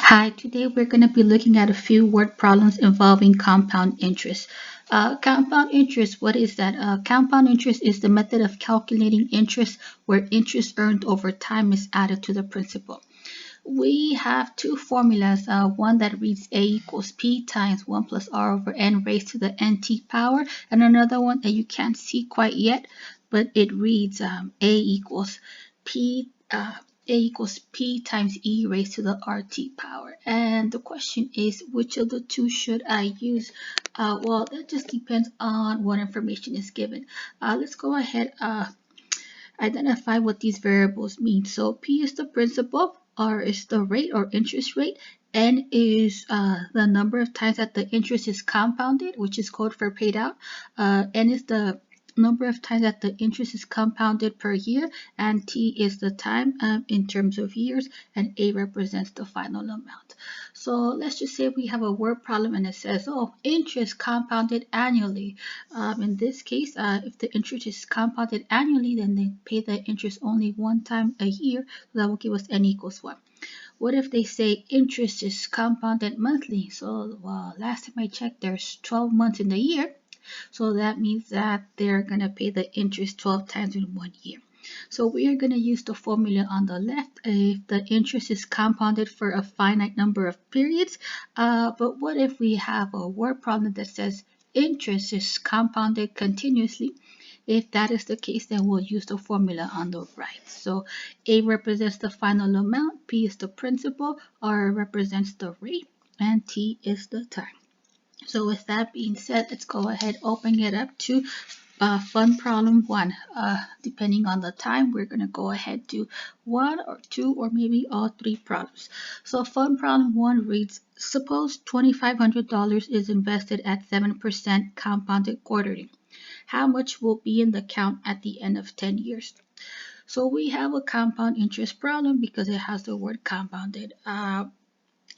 Hi, today we're going to be looking at a few word problems involving compound interest. Compound interest, what is that? Compound interest is the method of calculating interest where interest earned over time is added to the principal. We have two formulas, one that reads A equals P times 1 plus R over N raised to the NT power, and another one that you can't see quite yet, but it reads P A equals P times E raised to the RT power. And the question is, which of the two should I use? Well, that just depends on what information is given. Let's go ahead identify what these variables mean. So P is the principal, R is the rate or interest rate, N is the number of times that the interest is compounded, which is code for paid out. N is the number of times that the interest is compounded per year, and T is the time in terms of years, and A represents the final amount. So let's just say we have a word problem and it says, oh, interest compounded annually. In this case, if the interest is compounded annually, then they pay the interest only one time a year, so that will give us N equals 1. What if they say interest is compounded monthly? So, well, last time I checked, there's 12 months in the year. So that means that they're going to pay the interest 12 times in 1 year. So we are going to use the formula on the left if the interest is compounded for a finite number of periods. But what if we have a word problem that says interest is compounded continuously? If that is the case, then we'll use the formula on the right. So A represents the final amount, P is the principal, R represents the rate, and T is the time. So with that being said, let's go ahead, open it up to fun problem 1. Depending on the time, we're going to go ahead do 1 or 2 or maybe all 3 problems. So fun problem 1 reads, suppose $2,500 is invested at 7% compounded quarterly. How much will be in the account at the end of 10 years? So we have a compound interest problem because it has the word compounded.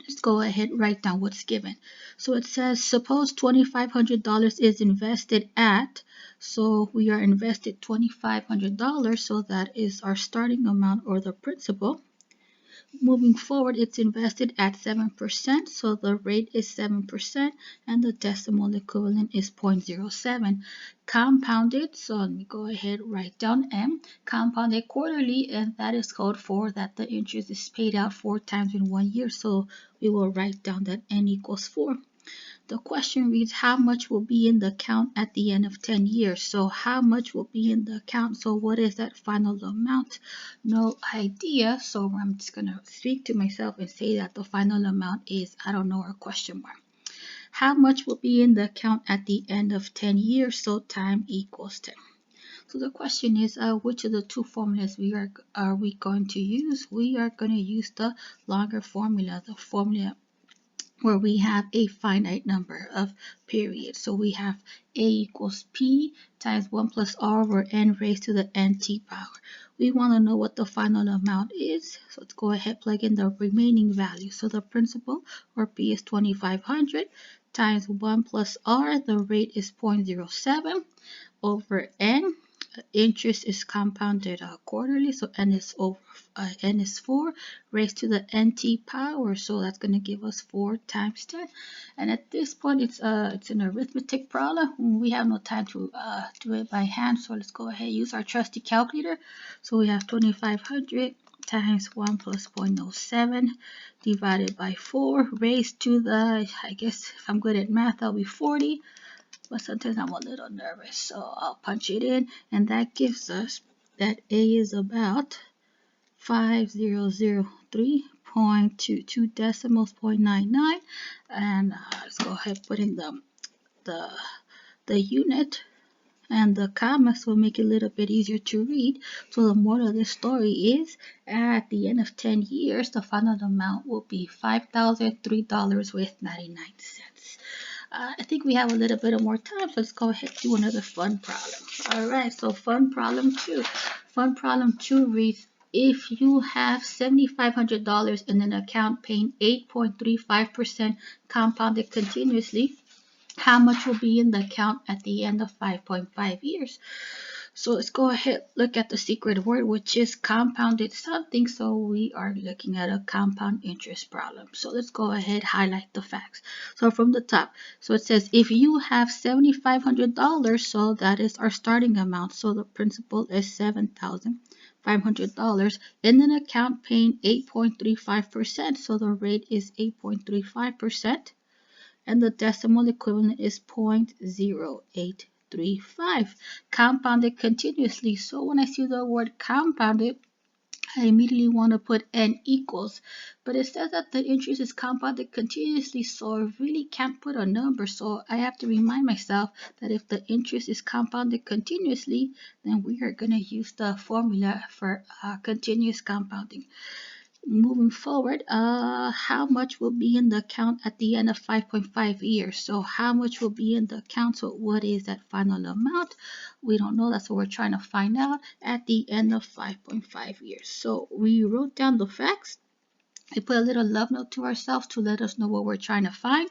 Let's go ahead and write down what's given. So it says, suppose $2,500 is invested at, so we are invested $2,500, so that is our starting amount or the principal. Moving forward, it's invested at 7%, so the rate is 7%, and the decimal equivalent is 0.07. Compounded, so let me go ahead and write down M. Compounded quarterly, and that is code for that the interest is paid out 4 times in 1 year, so we will write down that N equals 4. The question reads, how much will be in the account at the end of 10 years? So how much will be in the account? So what is that final amount? No idea. So I'm just going to speak to myself and say that the final amount is, I don't know, or question mark. How much will be in the account at the end of 10 years? So time equals 10. So the question is, which of the two formulas are we going to use? We are going to use the longer formula, the formula where we have a finite number of periods. So we have A equals P times 1 plus R over N raised to the NT power. We want to know what the final amount is. So let's go ahead, plug in the remaining value. So the principal, or P, is 2,500 times 1 plus R. The rate is 0.07 over N. Interest is compounded quarterly, so N is 4 raised to the NT power, so that's going to give us 4 times 10. And at this point, it's an arithmetic problem. We have no time to do it by hand, so let's go ahead and use our trusty calculator. So we have 2,500 times 1 plus 0.07 divided by 4 raised to the, I guess if I'm good at math, that'll be 40. But sometimes I'm a little nervous, so I'll punch it in, and that gives us that A is about 5003.22 decimals 0.99, and let's go ahead and put in the unit, and the commas will make it a little bit easier to read. So the moral of this story is, at the end of 10 years, the final amount will be $5,003.99. I think we have a little bit of more time, so let's go ahead and do another fun problem. All right, so fun problem 2. Fun problem 2 reads, if you have $7,500 in an account paying 8.35% compounded continuously, how much will be in the account at the end of 5.5 years? So let's go ahead, look at the secret word, which is compounded something. So we are looking at a compound interest problem. So let's go ahead, highlight the facts. So from the top, so it says if you have $7,500, so that is our starting amount. So the principal is $7,500 in an account paying 8.35%. So the rate is 8.35%. And the decimal equivalent is 0.0835, compounded continuously. So when I see the word compounded, I immediately want to put n equals, but it says that the interest is compounded continuously, so I really can't put a number. So I have to remind myself that if the interest is compounded continuously, then we are going to use the formula for continuous compounding. Moving forward, how much will be in the account at the end of 5.5 years? So how much will be in the account? So what is that final amount? We don't know. That's what we're trying to find out at the end of 5.5 years. So we wrote down the facts. We put a little love note to ourselves to let us know what we're trying to find.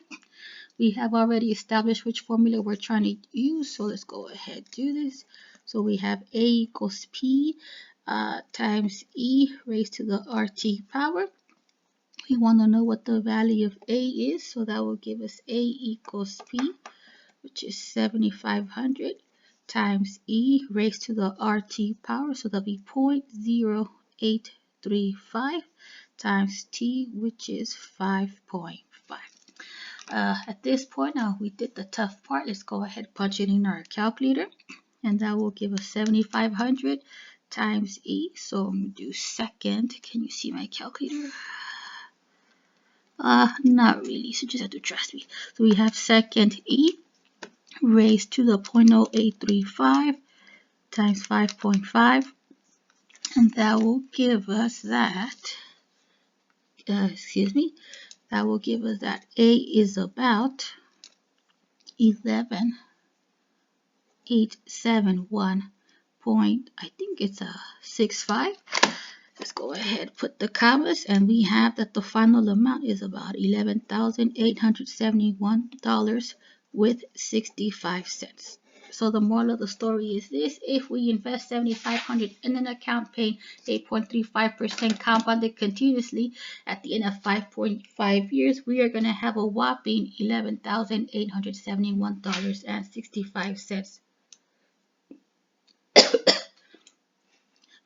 We have already established which formula we're trying to use. So let's go ahead and do this. So we have A equals P times E raised to the RT power. We want to know what the value of A is, so that will give us A equals P, which is 7,500 times E raised to the RT power, so that'll be 0.0835 times T, which is 5.5. At this point, now we did the tough part. Let's go ahead and punch it in our calculator, and that will give us 7,500 times E. So I'm going to do second. Can you see my calculator? Not really, so just have to trust me. So we have second E raised to the 0.0835 times 5.5, and that will give us that, that will give us that A is about 11,871 point, I think it's a 65. Let's go ahead, put the commas, and we have that the final amount is about $11,871 with 65 cents. So the moral of the story is this: if we invest $7,500 in an account paying 8.35% compounded continuously at the end of 5.5 years, we are going to have a whopping $11,871.65.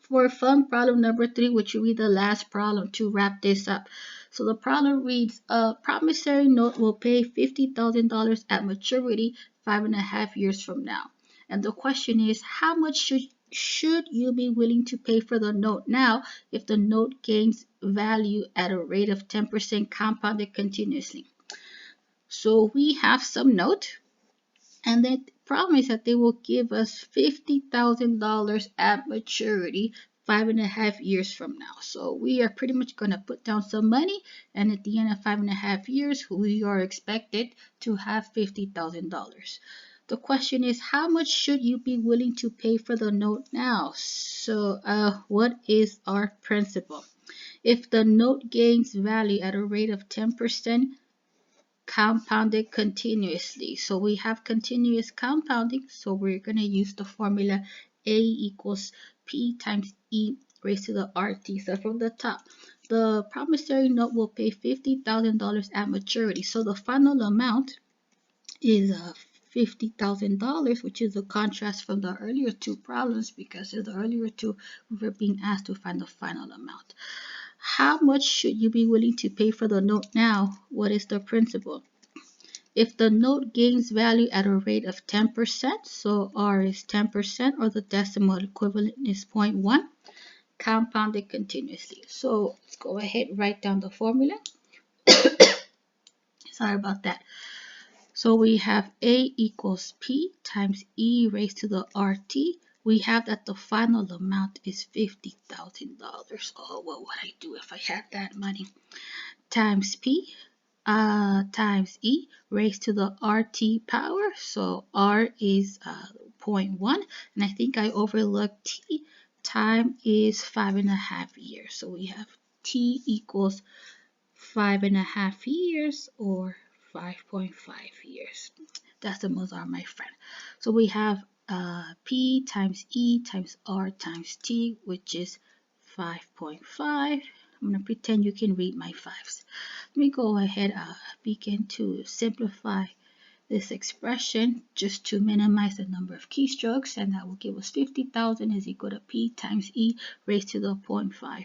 For fun problem number 3, which will be the last problem to wrap this up. So the problem reads, a promissory note will pay $50,000 at maturity 5.5 years from now. And the question is, how much should you be willing to pay for the note now if the note gains value at a rate of 10% compounded continuously? So we have some note, and the problem is that they will give us $50,000 at maturity 5.5 years from now. So we are pretty much going to put down some money, and at the end of 5.5 years, we are expected to have $50,000. The question is, how much should you be willing to pay for the note now? So what is our principle? If the note gains value at a rate of 10%, compounded continuously. So we have continuous compounding, so we're going to use the formula A equals P times E raised to the RT. So from the top, the promissory note will pay $50,000 at maturity. So the final amount is $50,000, which is a contrast from the earlier two problems, because in the earlier two, we were being asked to find the final amount. How much should you be willing to pay for the note now? What is the principle? If the note gains value at a rate of 10%, so R is 10%, or the decimal equivalent is 0.1, compounded continuously. So let's go ahead and write down the formula. Sorry about that. So we have A equals P times E raised to the RT. We have that the final amount is $50,000. Oh, what would I do if I had that money? Times P times E raised to the RT power. So R is 0.1, and I think I overlooked T. Time is 5.5 years. So we have T equals 5.5 years, or 5.5 years. Decimals are my friend. So we have P times E times R times T, which is 5.5. I'm going to pretend you can read my fives. Let me go ahead begin to simplify this expression just to minimize the number of keystrokes, and that will give us 50,000 is equal to P times E raised to the 0.55.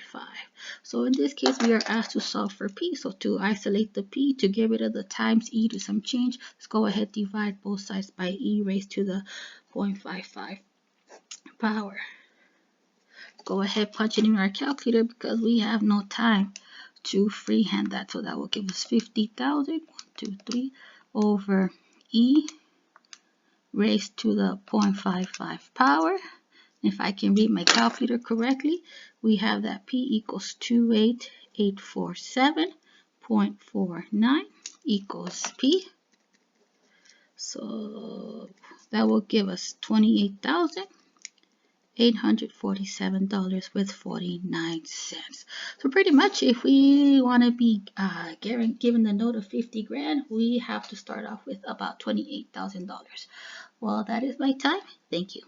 So in this case, we are asked to solve for P. So to isolate the P, to get rid of the times E to some change, let's go ahead divide both sides by E raised to the 0.55 power. Go ahead, punch it in our calculator because we have no time to freehand that. So that will give us 50,000, 1, 2, 3, over E raised to the 0.55 power. If I can read my calculator correctly, we have that P equals 28847.49 equals P. So that will give us $28,847 with 49 cents. So pretty much if we want to be given the note of 50 grand, we have to start off with about $28,000. Well, that is my time. Thank you.